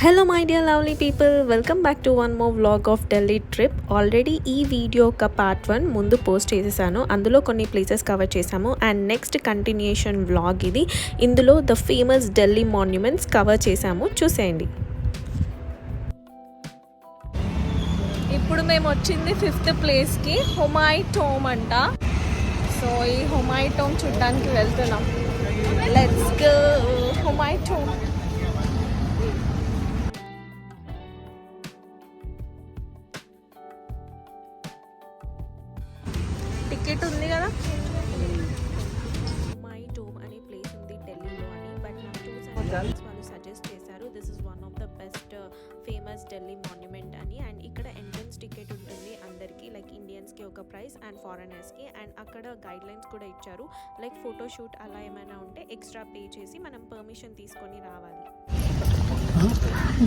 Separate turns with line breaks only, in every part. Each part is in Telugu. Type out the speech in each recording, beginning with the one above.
Hello my dear lovely people, welcome back to one more vlog of Delhi trip. Already ఈ వీడియో ఒక పార్ట్ 1 ముందు పోస్ట్ చేసేసాను. అందులో కొన్ని ప్లేసెస్ కవర్ చేసాము అండ్ నెక్స్ట్ కంటిన్యూషన్ వ్లాగ్ ఇది. ఇందులో the famous Delhi monuments cover చేసాము, చూసేయండి. ఇప్పుడు మేము వచ్చింది 5th ప్లేస్కి, హుమాయి టోమ్ అంట. సో ఈ హుమాయి టోమ్ చూడడానికి వెళ్తున్నాం. Let's go Humayun tomb. Ticket ఉంది కదా. హుమాయి టోమ్ అనే ప్లేస్ ఉంది ఢిల్లీలో అని, బట్ నాకు చూసాను వాళ్ళు సజెస్ట్ చేశారు this is one of the best famous Delhi monument అని. అండ్ ఇక్కడ ఎంట్రన్స్ టికెట్ ఉంటుంది అందరికీ, లైక్ ఇండియన్స్కి ఒక ప్రైస్ అండ్ ఫారెనర్స్కి. అండ్ అక్కడ గైడ్ లైన్స్ కూడా ఇచ్చారు, లైక్ ఫోటోషూట్ అలా ఏమైనా ఉంటే ఎక్స్ట్రా పే చేసి మనం పర్మిషన్ తీసుకొని రావాలి.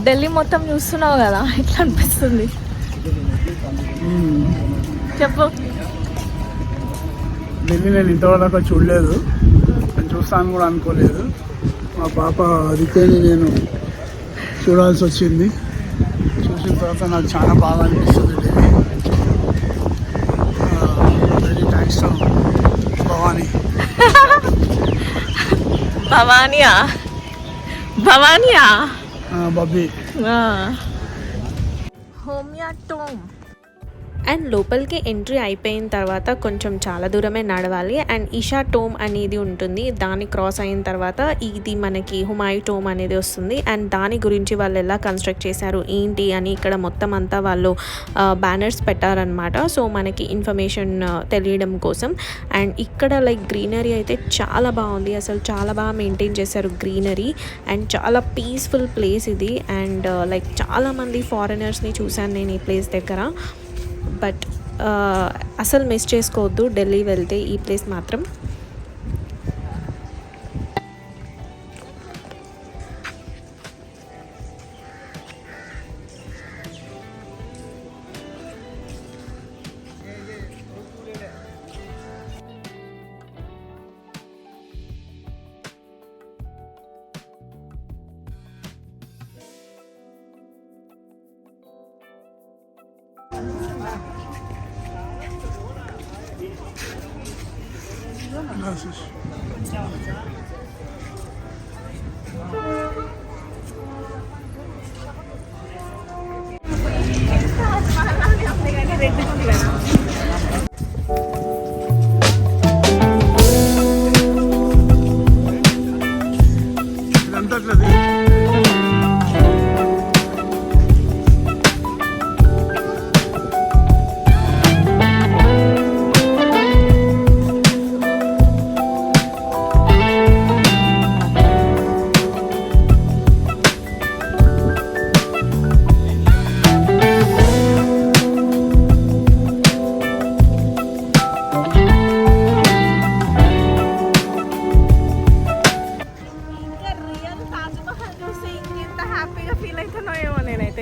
ఢిల్లీ మొత్తం చూస్తున్నావు కదా, ఎట్లా అనిపిస్తుంది చెప్పు.
ఢిల్లీ నేను ఇంతవరకు చూడలేదు, నేను చూస్తాను కూడా అనుకోలేదు. మా పాప అదికేని నేను చూడాల్సి వచ్చింది. చూసిన తర్వాత నాకు చాలా బాగా అనిపిస్తుంది Delhi. Very thanks to Bhavani.
భవానియా భవానియా
బబ్బీ.
హోమియా టోమ్. అండ్ లోపలికి ఎంట్రీ అయిపోయిన తర్వాత కొంచెం చాలా దూరమే నడవాలి. అండ్ ఇషా టోమ్ అనేది ఉంటుంది, దాన్ని క్రాస్ అయిన తర్వాత ఇది మనకి హుమాయి టోమ్ అనేది వస్తుంది. అండ్ దాని గురించి వాళ్ళు ఎలా కన్స్ట్రక్ట్ చేశారు ఏంటి అని ఇక్కడ మొత్తం అంతా వాళ్ళు బ్యానర్స్ పెట్టారనమాట. సో మనకి ఇన్ఫర్మేషన్ తెలియడం కోసం. అండ్ ఇక్కడ లైక్ గ్రీనరీ అయితే చాలా బాగుంది, అసలు చాలా బాగా మెయింటైన్ చేశారు గ్రీనరీ. అండ్ చాలా పీస్ఫుల్ ప్లేస్ ఇది. అండ్ లైక్ చాలామంది ఫారినర్స్ని చూశాను నేను ఈ ప్లేస్ దగ్గర. బట్ అసలు మిస్ చేసుకోవద్దు ఢిల్లీ వెళ్తే ఈ ప్లేస్ మాత్రం.
Gracias.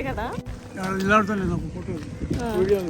కదా ఫోటో వీడియో.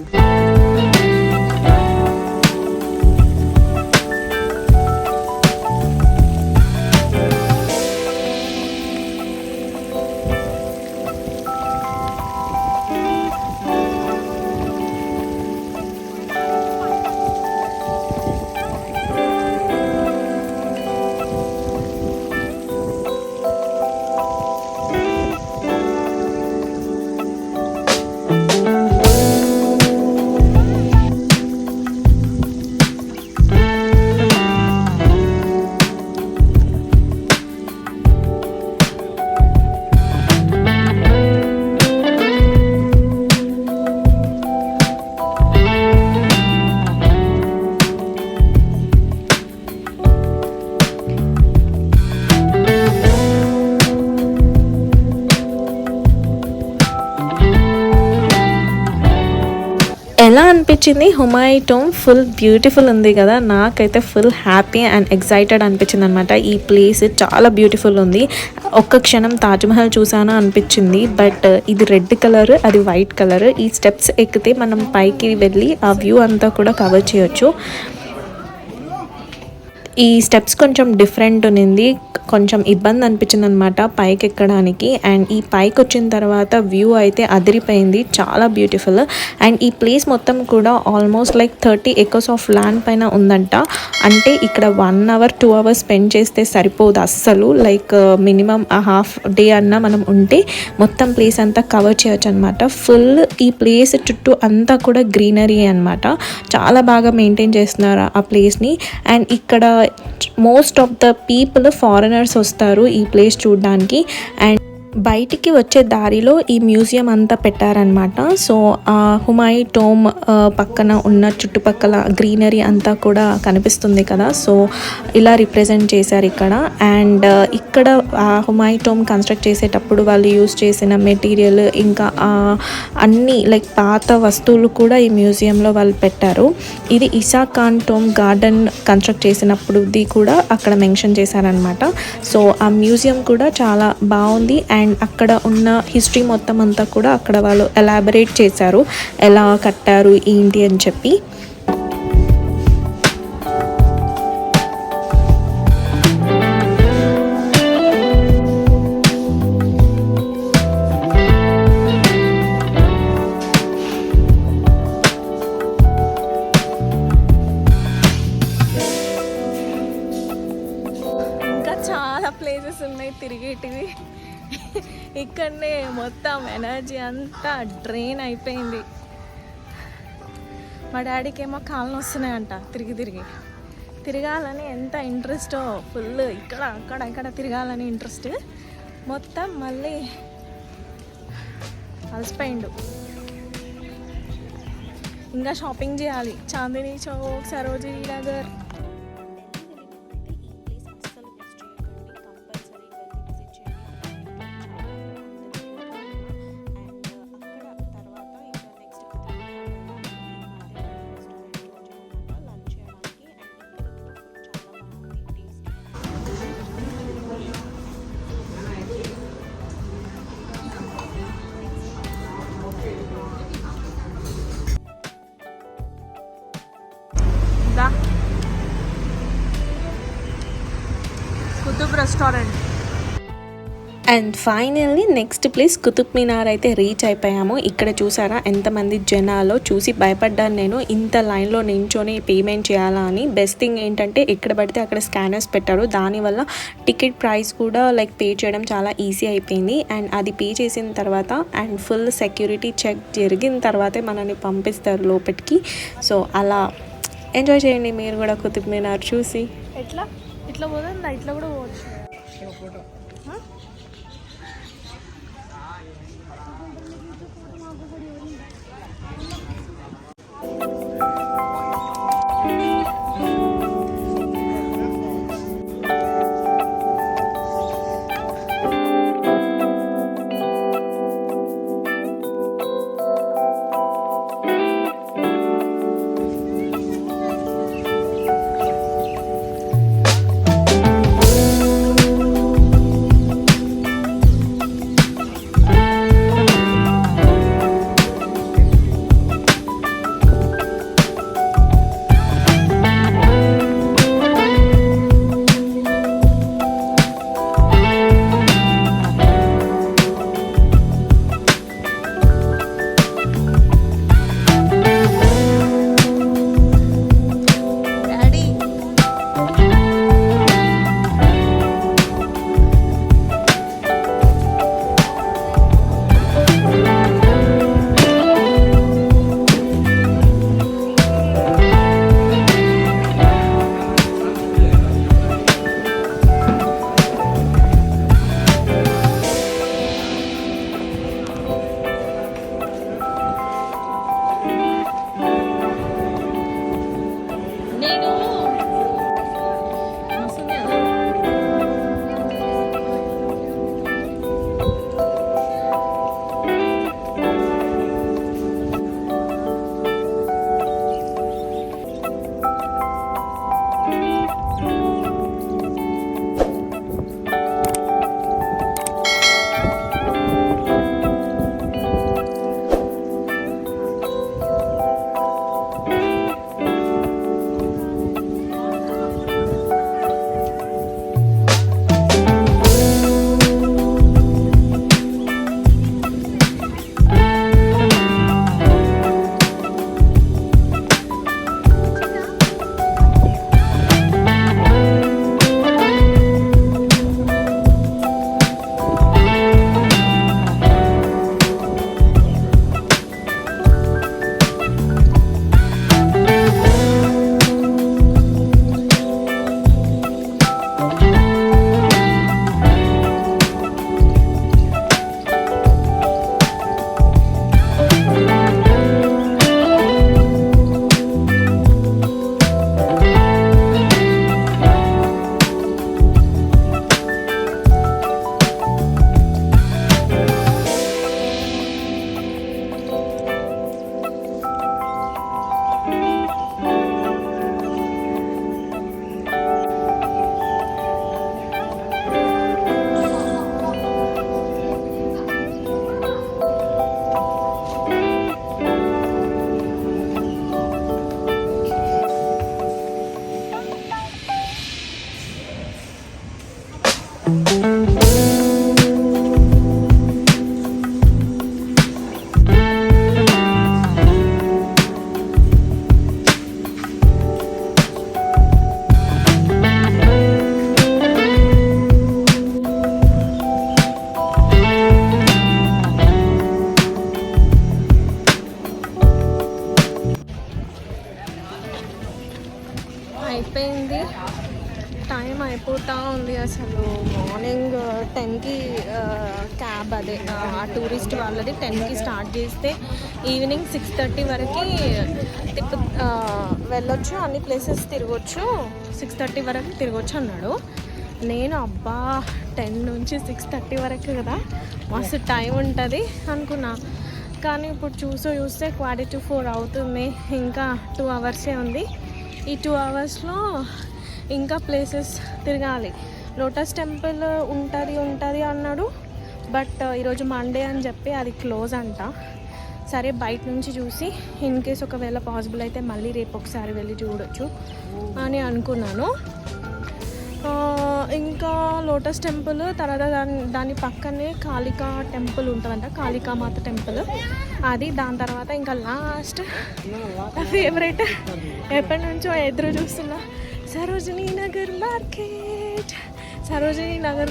ఎలా అనిపించింది హుమాయి టోమ్? ఫుల్ బ్యూటిఫుల్ ఉంది కదా, నాకైతే ఫుల్ హ్యాపీ అండ్ ఎక్సైటెడ్ అనిపించింది అనమాట. ఈ ప్లేస్ చాలా బ్యూటిఫుల్ ఉంది. ఒక్క క్షణం తాజ్మహల్ చూసానా అనిపించింది. బట్ ఇది రెడ్ కలర్, అది వైట్ కలర్. ఈ స్టెప్స్ ఎక్కితే మనం పైకి వెళ్ళి ఆ వ్యూ అంతా కూడా కవర్ చేయొచ్చు. ఈ స్టెప్స్ కొంచెం డిఫరెంట్ ఉంది, కొంచెం ఇబ్బంది అనిపించింది అనమాట పైకి ఎక్కడానికి. అండ్ ఈ పైకి వచ్చిన తర్వాత వ్యూ అయితే అదిరిపోయింది, చాలా బ్యూటిఫుల్. అండ్ ఈ ప్లేస్ మొత్తం కూడా almost like 30 acres of land పైన ఉందంట. అంటే ఇక్కడ 1 hour 2 hours స్పెండ్ చేస్తే సరిపోదు అస్సలు. లైక్ మినిమం హాఫ్ డే అన్నా మనం ఉంటే మొత్తం ప్లేస్ అంతా కవర్ చేయొచ్చు అనమాట. ఫుల్ ఈ ప్లేస్ చుట్టూ అంతా కూడా గ్రీనరీ అనమాట. చాలా బాగా మెయింటైన్ చేస్తున్నారు ఆ ప్లేస్ని. అండ్ ఇక్కడ most of the people foreigners వస్తారు ఈ ప్లేస్ చూడడానికి. అండ్ బయటికి వచ్చే దారిలో ఈ మ్యూజియం అంతా పెట్టారనమాట. సో ఆ హుమాయూన్ టోమ్ పక్కన ఉన్న చుట్టుపక్కల గ్రీనరీ అంతా కూడా కనిపిస్తుంది కదా, సో ఇలా రిప్రజెంట్ చేశారు ఇక్కడ. అండ్ ఇక్కడ ఆ హుమాయూన్ టోమ్ కన్స్ట్రక్ట్ చేసేటప్పుడు వాళ్ళు యూజ్ చేసిన మెటీరియల్ ఇంకా అన్నీ లైక్ పాత వస్తువులు కూడా ఈ మ్యూజియంలో వాళ్ళు పెట్టారు. ఇది Isa Khan tomb garden construct చేసినప్పుడుది కూడా అక్కడ మెన్షన్ చేశారనమాట. సో ఆ మ్యూజియం కూడా చాలా బాగుంది. అండ్ అక్కడ ఉన్న హిస్టరీ మొత్తం అంతా కూడా అక్కడ వాళ్ళు ఎలాబరేట్ చేశారు, ఎలా కట్టారు ఏంటి అని చెప్పి.
ఇంకా చాలా ప్లేసెస్ ఉన్నాయి తిరిగేటివి. ఇక్కడనే మొత్తం ఎనర్జీ అంతా డ్రైన్ అయిపోయింది. మా డాడీకి ఏమో కాళ్ళు వస్తున్నాయంట తిరగాలని ఎంత ఇంట్రెస్టో, ఫుల్ ఇక్కడ అక్కడ ఇక్కడ తిరగాలని ఇంట్రెస్ట్. మొత్తం మళ్ళీ అలసిపోయిండు. ఇంకా షాపింగ్ చేయాలి, Chandni Chowk, Sarojini Nagar. Qutub restaurant.
And finally next place Qutub Minar అయితే రీచ్ అయిపోయాము. ఇక్కడ చూసారా ఎంతమంది జనాలో, చూసి భయపడ్డాను నేను ఇంత లైన్లో నించొని పేమెంట్ చేయాలా అని. బెస్ట్ థింగ్ ఏంటంటే ఎక్కడ పడితే అక్కడ స్కానర్స్ పెట్టారు, దానివల్ల టికెట్ ప్రైస్ కూడా లైక్ పే చేయడం చాలా ఈజీ అయిపోయింది. అండ్ అది పే చేసిన తర్వాత అండ్ ఫుల్ సెక్యూరిటీ చెక్ జరిగిన తర్వాతే మనల్ని పంపిస్తారు లోపలికి. సో అలా ఎంజాయ్ చేయండి మీరు కూడా కుతుబ్ మినార్ చూసి.
ఇట్లా పోతుందా, ఇట్లా కూడా పోవచ్చు. అయిపోతూ ఉంది అసలు. మార్నింగ్ 10కి క్యాబ్ అదే ఆ టూరిస్ట్ వాళ్ళది 10కి స్టార్ట్ చేస్తే ఈవినింగ్ 6:30 వరకు వెళ్ళొచ్చు, అన్ని ప్లేసెస్ తిరగొచ్చు, 6:30 వరకు తిరగొచ్చు అన్నాడు. నేను అబ్బా 10 నుంచి 6:30 వరకు కదా మస్తు టైం ఉంటుంది అనుకున్నా. కానీ ఇప్పుడు చూస్తే 3:45 అవుతుంది, ఇంకా 2 అవర్సే ఉంది. ఈ 2 అవర్స్లో ఇంకా ప్లేసెస్ తిరగాలి. లోటస్ టెంపుల్ ఉంటుంది అన్నాడు, బట్ ఈరోజు మండే అని చెప్పి అది క్లోజ్ అంట. సరే బయట నుంచి చూసి ఇన్ కేస్ ఒకవేళ పాసిబుల్ అయితే మళ్ళీ రేపు ఒకసారి వెళ్ళి చూడొచ్చు అని అనుకున్నాను. ఇంకా లోటస్ టెంపుల్ తర్వాత దాని పక్కనే కాళికా టెంపుల్ ఉంటుందంట, కాళికామాత టెంపుల్ అది. దాని తర్వాత ఇంకా లాస్ట్ ఫేవరెట్, ఎప్పటి నుంచో ఎదురు చూస్తున్నా, సరోజినీ నగర్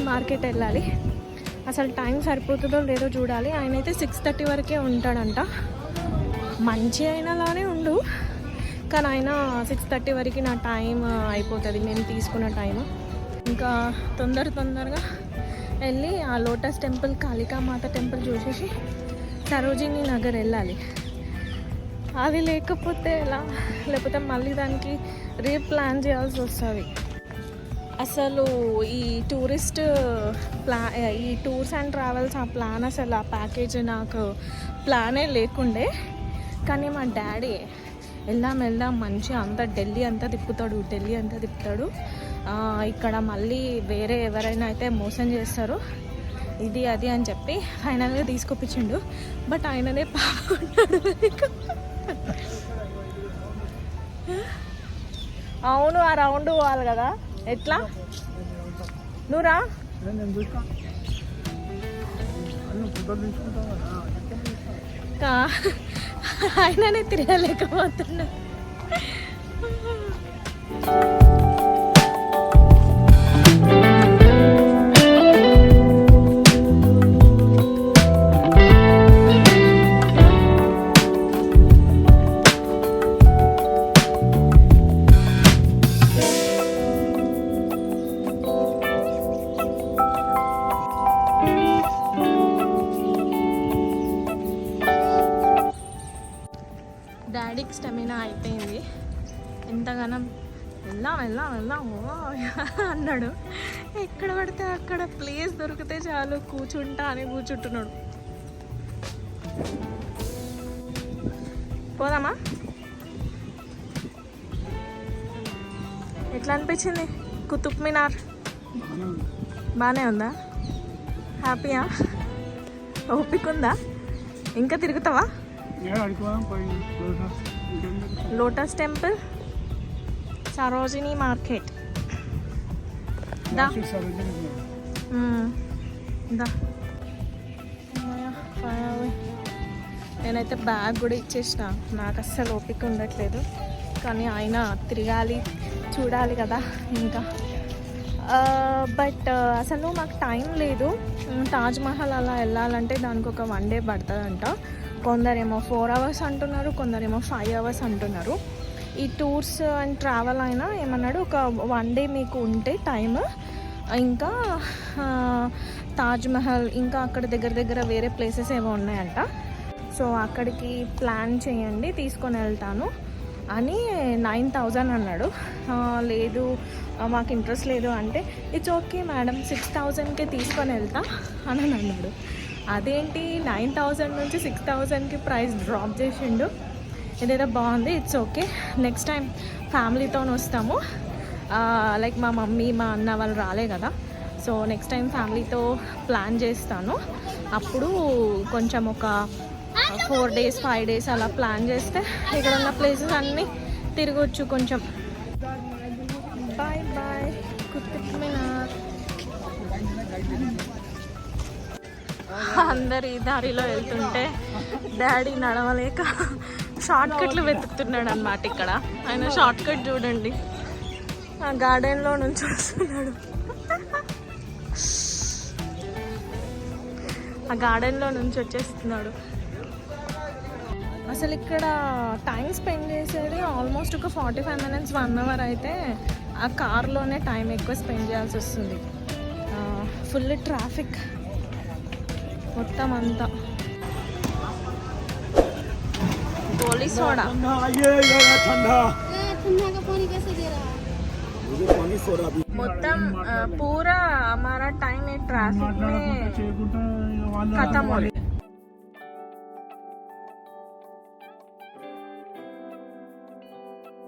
మార్కెట్ వెళ్ళాలి. అసలు టైం సరిపోతుందో లేదో చూడాలి. ఆయన అయితే 6:30 వరకే ఉంటాడంట. మంచి అయినలానే ఉండు, కానీ ఆయన 6:30 వరకు నా టైం అయిపోతుంది, మేము తీసుకున్న టైం. ఇంకా తొందరగా వెళ్ళి ఆ లోటస్ టెంపుల్, కాళికామాత టెంపుల్ చూసేసి సరోజినీ నగర్ వెళ్ళాలి. అది లేకపోతే ఎలా, లేకపోతే మళ్ళీ దానికి రీప్లాన్ చేయాల్సి వస్తుంది. అసలు ఈ టూర్స్ అండ్ ట్రావెల్స్ ఆ ప్లాన్, అసలు ఆ ప్యాకేజ్ నాకు ప్లానే లేకుండే. కానీ మా డాడీ వెళ్దాం మంచిగా అంతా ఢిల్లీ అంతా తిప్పుతాడు, ఇక్కడ మళ్ళీ వేరే ఎవరైనా అయితే మోసం చేస్తారు, ఇది అది అని చెప్పి ఫైనల్గా తీసుకొప్పించిండు. బట్ ఆయననే పాపన్నాడు. అవును, ఆ రౌండ్ పోవాలి కదా, ఎట్లా నువ్వురా? ఆయననే తిరగలేకపోతున్నా. డాడీకి స్టెమినా అయిపోయింది, ఎంతగానో వెళ్దాం అన్నాడు. ఎక్కడ పడితే అక్కడ ప్లేస్ దొరికితే చాలు కూర్చుంటా అని కూర్చుంటున్నాడు. పోదామా? ఎట్లా అనిపించింది కుతుబ్ మినార్? బాగానే ఉందా? హ్యాపీయా? ఓపిక ఉందా? ఇంకా తిరుగుతావా? లోటస్ టెంపుల్, సరోజినీ మార్కెట్ దా. నేనైతే బ్యాగ్ కూడా ఇచ్చేసిన, నాకు అస్సలు ఓపిక ఉండట్లేదు. కానీ ఆయన తిరగాలి, చూడాలి కదా ఇంకా. బట్ అసలు మాకు టైం లేదు. తాజ్మహల్ అలా వెళ్ళాలంటే దానికి ఒక 1 డే పడుతుందంట. కొందరేమో 4 అవర్స్ అంటున్నారు, కొందరేమో 5 అవర్స్ అంటున్నారు. ఈ టూర్స్ అండ్ ట్రావెల్ అయినా ఏమన్నాడు, ఒక 1 డే మీకు ఉంటే టైమ్, ఇంకా తాజ్మహల్ ఇంకా అక్కడ దగ్గర వేరే ప్లేసెస్ ఏవో ఉన్నాయంట. సో అక్కడికి ప్లాన్ చేయండి, తీసుకొని వెళ్తాను అని 9,000 అన్నాడు. లేదు మాకు ఇంట్రెస్ట్ లేదు అంటే, ఇట్స్ ఓకే మేడం 6,000కే తీసుకొని వెళ్తా అని అన్నాడు. అదేంటి 9,000 నుంచి 6,000కి ప్రైస్ డ్రాప్ చేసిండు. ఇదేదో బాగుంది, ఇట్స్ ఓకే, నెక్స్ట్ టైం ఫ్యామిలీతో వస్తాము. లైక్ మా మమ్మీ మా అన్న వాళ్ళు రాలే కదా, సో నెక్స్ట్ టైం ఫ్యామిలీతో ప్లాన్ చేస్తాను. అప్పుడు కొంచెం ఒక 4 days 5 days అలా ప్లాన్ చేస్తే ఇక్కడ ఉన్న ప్లేసెస్ అన్నీ తిరగొచ్చు కొంచెం. బాయ్ బాయ్ కుతుబ్ మినార్. అందరు ఈ దారిలో వెళ్తుంటే డాడీ నడవలేక షార్ట్ కట్లు వెతుకుతున్నాడు అన్నమాట. ఇక్కడ ఆయన షార్ట్ కట్ చూడండి, ఆ గార్డెన్లో నుంచి వస్తున్నాడు. ఆ గార్డెన్లో నుంచి వచ్చేస్తున్నాడు. అసలు ఇక్కడ టైం స్పెండ్ చేసేది ఆల్మోస్ట్ ఒక 45 minutes 1 hour అయితే
ఆ కార్లోనే టైం ఎక్కువ స్పెండ్ చేయాల్సి వస్తుంది. ఫుల్ ట్రాఫిక్ మొత్తం అంతా. గోలీ సోడా మొత్తం पूरा हमारा टाइम है ट्रैफिक में खत्म हो रही.